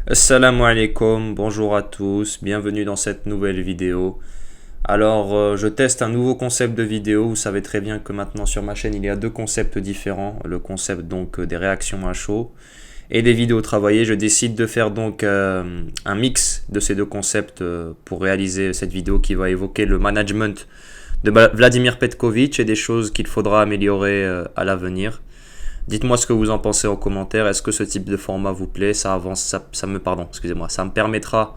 Assalamu alaikum, bonjour à tous, bienvenue dans cette nouvelle vidéo. Alors, je teste un nouveau concept de vidéo. Vous savez très bien que maintenant sur ma chaîne, il y a deux concepts différents. Le concept donc des réactions à chaud et des vidéos travaillées. Je décide de faire donc un mix de ces deux concepts pour réaliser cette vidéo qui va évoquer le management de Vladimir Petkovic et des choses qu'il faudra améliorer à l'avenir. Dites-moi ce que vous en pensez en commentaire. Est-ce que ce type de format vous plaît? Ça me permettra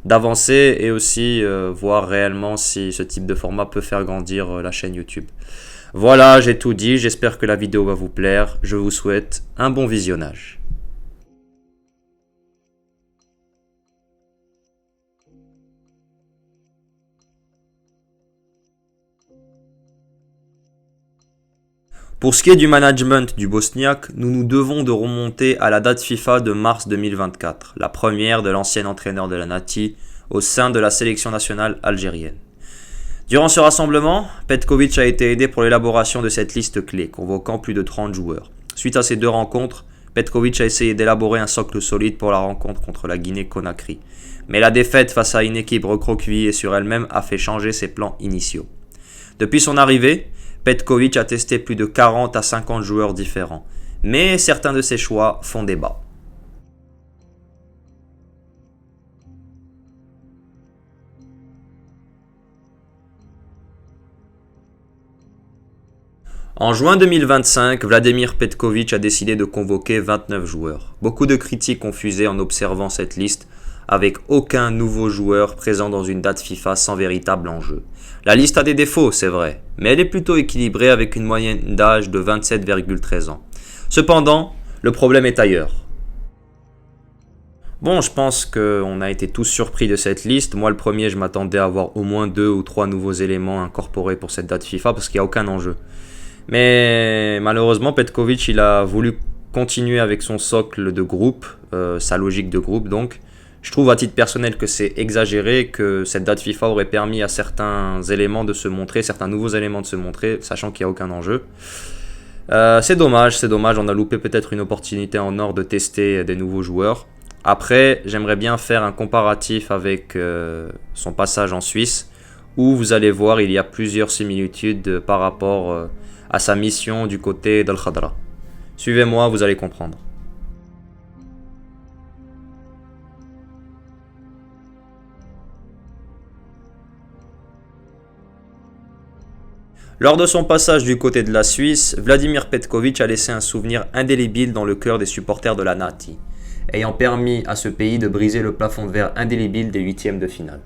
d'avancer et aussi voir réellement si ce type de format peut faire grandir la chaîne YouTube. Voilà, j'ai tout dit. J'espère que la vidéo va vous plaire. Je vous souhaite un bon visionnage. Pour ce qui est du management du Bosniaque, nous nous devons de remonter à la date FIFA de mars 2024, la première de l'ancien entraîneur de la Nati au sein de la sélection nationale algérienne. Durant ce rassemblement, Petkovic a été aidé pour l'élaboration de cette liste clé, convoquant plus de 30 joueurs. Suite à ces deux rencontres, Petkovic a essayé d'élaborer un socle solide pour la rencontre contre la Guinée-Conakry. Mais la défaite face à une équipe recroquevillée sur elle-même a fait changer ses plans initiaux. Depuis son arrivée, Petkovic a testé plus de 40 à 50 joueurs différents, mais certains de ses choix font débat. En juin 2025, Vladimir Petkovic a décidé de convoquer 29 joueurs. Beaucoup de critiques ont fusé en observant cette liste, avec aucun nouveau joueur présent dans une date FIFA sans véritable enjeu. La liste a des défauts, c'est vrai, mais elle est plutôt équilibrée avec une moyenne d'âge de 27,13 ans. Cependant, le problème est ailleurs. Bon, je pense qu'on a été tous surpris de cette liste. Moi, le premier, je m'attendais à avoir au moins 2 ou 3 nouveaux éléments incorporés pour cette date FIFA parce qu'il n'y a aucun enjeu. Mais malheureusement, Petkovic, il a voulu continuer avec son socle de groupe, sa logique de groupe donc. Je trouve à titre personnel que c'est exagéré, que cette date FIFA aurait permis à certains éléments de se montrer, certains nouveaux éléments de se montrer, sachant qu'il n'y a aucun enjeu. C'est dommage, on a loupé peut-être une opportunité en or de tester des nouveaux joueurs. Après, j'aimerais bien faire un comparatif avec son passage en Suisse, où vous allez voir, il y a plusieurs similitudes par rapport à sa mission du côté d'Al Khadra. Suivez-moi, vous allez comprendre. Lors de son passage du côté de la Suisse, Vladimir Petkovic a laissé un souvenir indélébile dans le cœur des supporters de la Nati, ayant permis à ce pays de briser le plafond de verre indélébile des huitièmes de finale.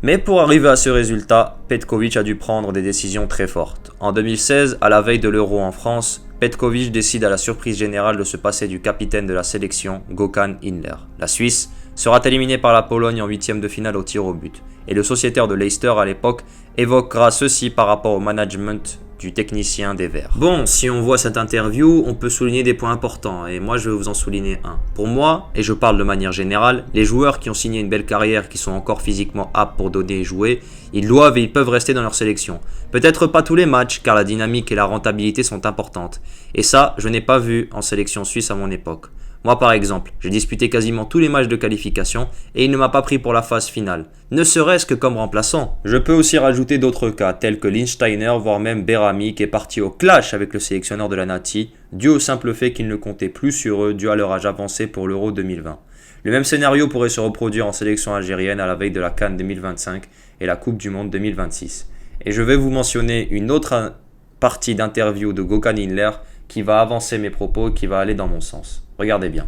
Mais pour arriver à ce résultat, Petkovic a dû prendre des décisions très fortes. En 2016, à la veille de l'Euro en France, Petkovic décide à la surprise générale de se passer du capitaine de la sélection, Gökhan Inler. La Suisse sera éliminée par la Pologne en huitième de finale au tir au but. Et le sociétaire de Leicester à l'époque évoquera ceci par rapport au management du technicien des Verts. Bon, si on voit cette interview, on peut souligner des points importants, et moi je vais vous en souligner un. Pour moi, et je parle de manière générale, les joueurs qui ont signé une belle carrière, qui sont encore physiquement aptes pour donner et jouer, ils doivent et ils peuvent rester dans leur sélection. Peut-être pas tous les matchs, car la dynamique et la rentabilité sont importantes. Et ça, je n'ai pas vu en sélection suisse à mon époque. Moi par exemple, j'ai disputé quasiment tous les matchs de qualification et il ne m'a pas pris pour la phase finale, ne serait-ce que comme remplaçant. Je peux aussi rajouter d'autres cas, tels que Lichtsteiner, voire même Berami, qui est parti au clash avec le sélectionneur de la Nati, dû au simple fait qu'il ne comptait plus sur eux, dû à leur âge avancé pour l'Euro 2020. Le même scénario pourrait se reproduire en sélection algérienne à la veille de la CAN 2025 et la Coupe du Monde 2026. Et je vais vous mentionner une autre partie d'interview de Gökhan Inler qui va avancer mes propos et qui va aller dans mon sens. Regardez bien.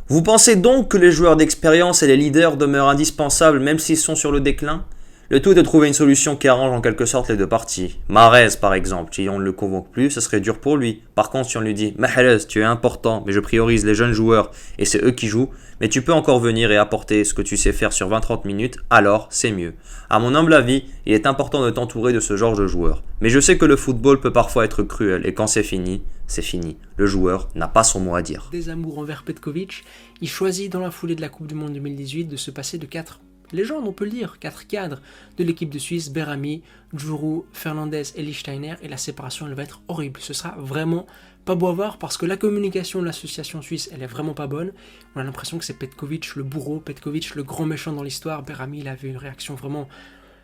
Vous pensez donc que les joueurs d'expérience et les leaders demeurent indispensables même s'ils sont sur le déclin? Le tout est de trouver une solution qui arrange en quelque sorte les deux parties. Mahrez par exemple, si on ne le convoque plus, ce serait dur pour lui. Par contre, si on lui dit « Mahrez, tu es important, mais je priorise les jeunes joueurs et c'est eux qui jouent, mais tu peux encore venir et apporter ce que tu sais faire sur 20-30 minutes, alors c'est mieux. » À mon humble avis, il est important de t'entourer de ce genre de joueurs. Mais je sais que le football peut parfois être cruel et quand c'est fini, c'est fini. Le joueur n'a pas son mot à dire. Des amours envers Petkovic, il choisit dans la foulée de la Coupe du Monde 2018 de se passer de 4 légendes, on peut le dire, 4 cadres de l'équipe de Suisse, Berami, Djourou, Fernandez et Lichtsteiner, et la séparation elle va être horrible, ce sera vraiment Pas beau à voir parce que la communication de l'association suisse, elle est vraiment pas bonne. On a l'impression que c'est Petkovic le bourreau, Petkovic le grand méchant dans l'histoire. Berami, il avait une réaction vraiment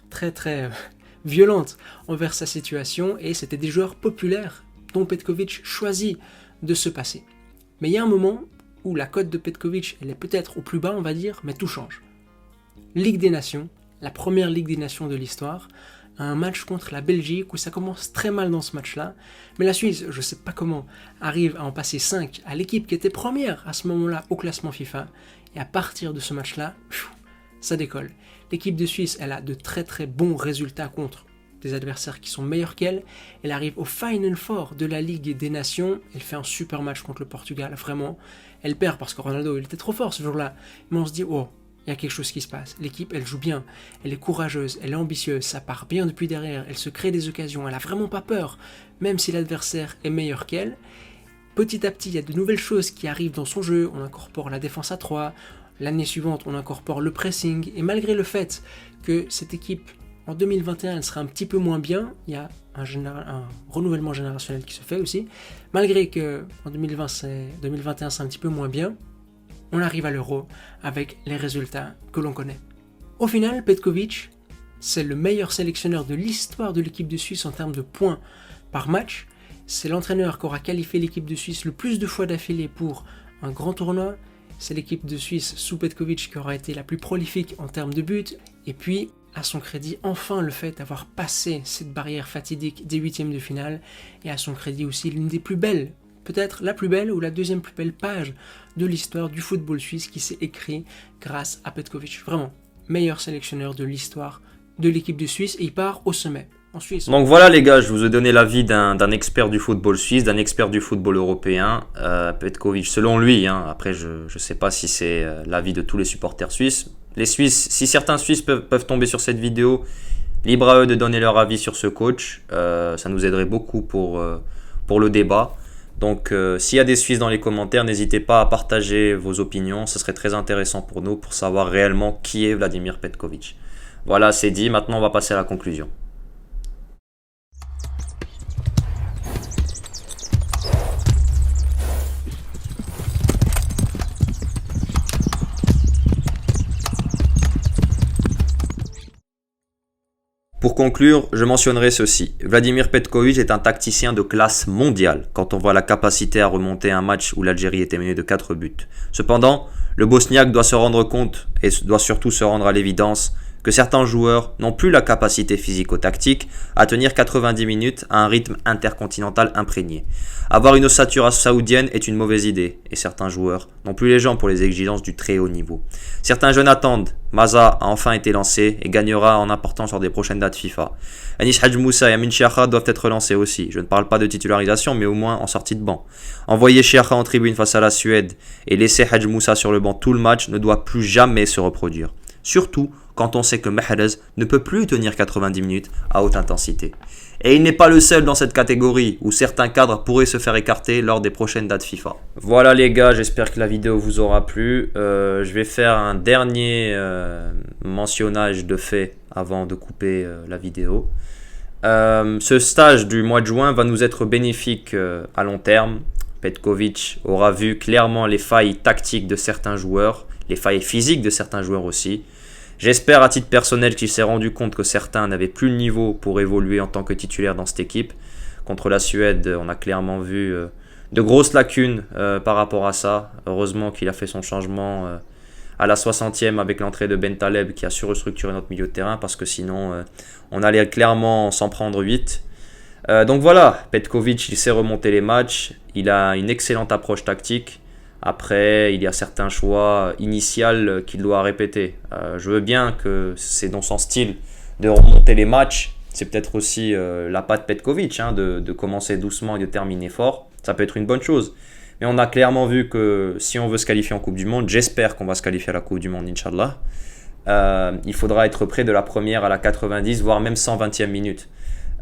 très très violente envers sa situation et c'était des joueurs populaires dont Petkovic choisit de se passer. Mais il y a un moment où la cote de Petkovic, elle est peut-être au plus bas, on va dire, mais tout change. Ligue des Nations, la première Ligue des Nations de l'histoire, un match contre la Belgique où ça commence très mal dans ce match-là, mais la Suisse, je ne sais pas comment, arrive à en passer 5 à l'équipe qui était première à ce moment-là au classement FIFA, et à partir de ce match-là, ça décolle. L'équipe de Suisse, elle a de très très bons résultats contre des adversaires qui sont meilleurs qu'elle. Elle arrive au Final Four de la Ligue des Nations. Elle fait un super match contre le Portugal, vraiment. Elle perd parce que Ronaldo, il était trop fort ce jour-là. Mais on se dit, oh, il y a quelque chose qui se passe. L'équipe, elle joue bien. Elle est courageuse, elle est ambitieuse. Ça part bien depuis derrière. Elle se crée des occasions. Elle a vraiment pas peur, même si l'adversaire est meilleur qu'elle. Petit à petit, il y a de nouvelles choses qui arrivent dans son jeu. On incorpore la défense à 3. L'année suivante, on incorpore le pressing. Et malgré le fait que cette équipe, en 2021, elle sera un petit peu moins bien. Il y a un renouvellement générationnel qui se fait aussi. Malgré que en 2021, c'est un petit peu moins bien, on arrive à l'Euro avec les résultats que l'on connaît. Au final, Petkovic, c'est le meilleur sélectionneur de l'histoire de l'équipe de Suisse en termes de points par match. C'est l'entraîneur qui aura qualifié l'équipe de Suisse le plus de fois d'affilée pour un grand tournoi. C'est l'équipe de Suisse sous Petkovic qui aura été la plus prolifique en termes de buts. Et puis, à son crédit, enfin le fait d'avoir passé cette barrière fatidique des huitièmes de finale, et à son crédit aussi l'une des plus belles, peut-être la plus belle ou la deuxième plus belle page de l'histoire du football suisse qui s'est écrite grâce à Petkovic. Vraiment, meilleur sélectionneur de l'histoire de l'équipe de Suisse, et il part au sommet en Suisse. Donc voilà les gars, je vous ai donné l'avis d'un expert du football suisse, d'un expert du football européen, Petkovic selon lui, après je ne sais pas si c'est l'avis de tous les supporters suisses. Les Suisses, si certains Suisses peuvent tomber sur cette vidéo, libre à eux de donner leur avis sur ce coach. Ça nous aiderait beaucoup pour le débat. Donc s'il y a des Suisses dans les commentaires, n'hésitez pas à partager vos opinions. Ce serait très intéressant pour nous pour savoir réellement qui est Vladimir Petkovic. Voilà, c'est dit. Maintenant, on va passer à la conclusion. Pour conclure, je mentionnerai ceci. Vladimir Petkovic est un tacticien de classe mondiale quand on voit la capacité à remonter un match où l'Algérie était menée de 4 buts. Cependant, le Bosniaque doit se rendre compte et doit surtout se rendre à l'évidence que certains joueurs n'ont plus la capacité physico-tactique à tenir 90 minutes à un rythme intercontinental imprégné. Avoir une ossature saoudienne est une mauvaise idée et certains joueurs n'ont plus les jambes pour les exigences du très haut niveau. Certains jeunes attendent. Maza a enfin été lancé et gagnera en importance lors des prochaines dates FIFA. Anis Hadj Moussa et Amin Chiacha doivent être lancés aussi. Je ne parle pas de titularisation mais au moins en sortie de banc. Envoyer Chiacha en tribune face à la Suède et laisser Hadj Moussa sur le banc tout le match ne doit plus jamais se reproduire. Surtout quand on sait que Mahrez ne peut plus tenir 90 minutes à haute intensité. Et il n'est pas le seul dans cette catégorie où certains cadres pourraient se faire écarter lors des prochaines dates FIFA. Voilà les gars, j'espère que la vidéo vous aura plu. Je vais faire un dernier mentionnage de fait avant de couper la vidéo. Ce stage du mois de juin va nous être bénéfique à long terme. Petkovic aura vu clairement les failles tactiques de certains joueurs, les failles physiques de certains joueurs aussi. J'espère à titre personnel qu'il s'est rendu compte que certains n'avaient plus le niveau pour évoluer en tant que titulaire dans cette équipe. Contre la Suède, on a clairement vu de grosses lacunes par rapport à ça. Heureusement qu'il a fait son changement à la 60e avec l'entrée de Bentaleb qui a su restructurer notre milieu de terrain parce que sinon on allait clairement s'en prendre 8. Donc voilà, Petkovic il sait remonter les matchs, il a une excellente approche tactique. Après, il y a certains choix initiaux qu'il doit répéter. Je veux bien que c'est dans son style de remonter les matchs. C'est peut-être aussi la patte Petkovic, de commencer doucement et de terminer fort. Ça peut être une bonne chose. Mais on a clairement vu que si on veut se qualifier en Coupe du Monde, j'espère qu'on va se qualifier à la Coupe du Monde, Inch'Allah. Il faudra être prêt de la première à la 90, voire même 120e minute.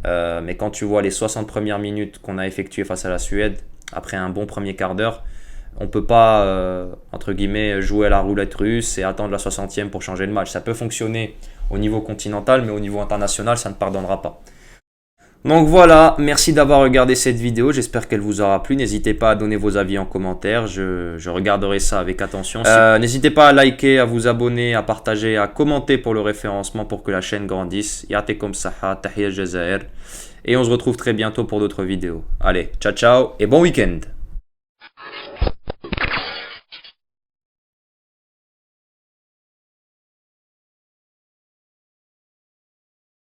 Mais quand tu vois les 60 premières minutes qu'on a effectuées face à la Suède, après un bon premier quart d'heure, on ne peut pas, entre guillemets, jouer à la roulette russe et attendre la 60e pour changer le match. Ça peut fonctionner au niveau continental, mais au niveau international, ça ne pardonnera pas. Donc voilà, merci d'avoir regardé cette vidéo, j'espère qu'elle vous aura plu. N'hésitez pas à donner vos avis en commentaire, je regarderai ça avec attention. N'hésitez pas à liker, à vous abonner, à partager, à commenter pour le référencement pour que la chaîne grandisse. Ya'tikum saha, tahiyya Jazair. Et on se retrouve très bientôt pour d'autres vidéos. Allez, ciao ciao et bon week-end.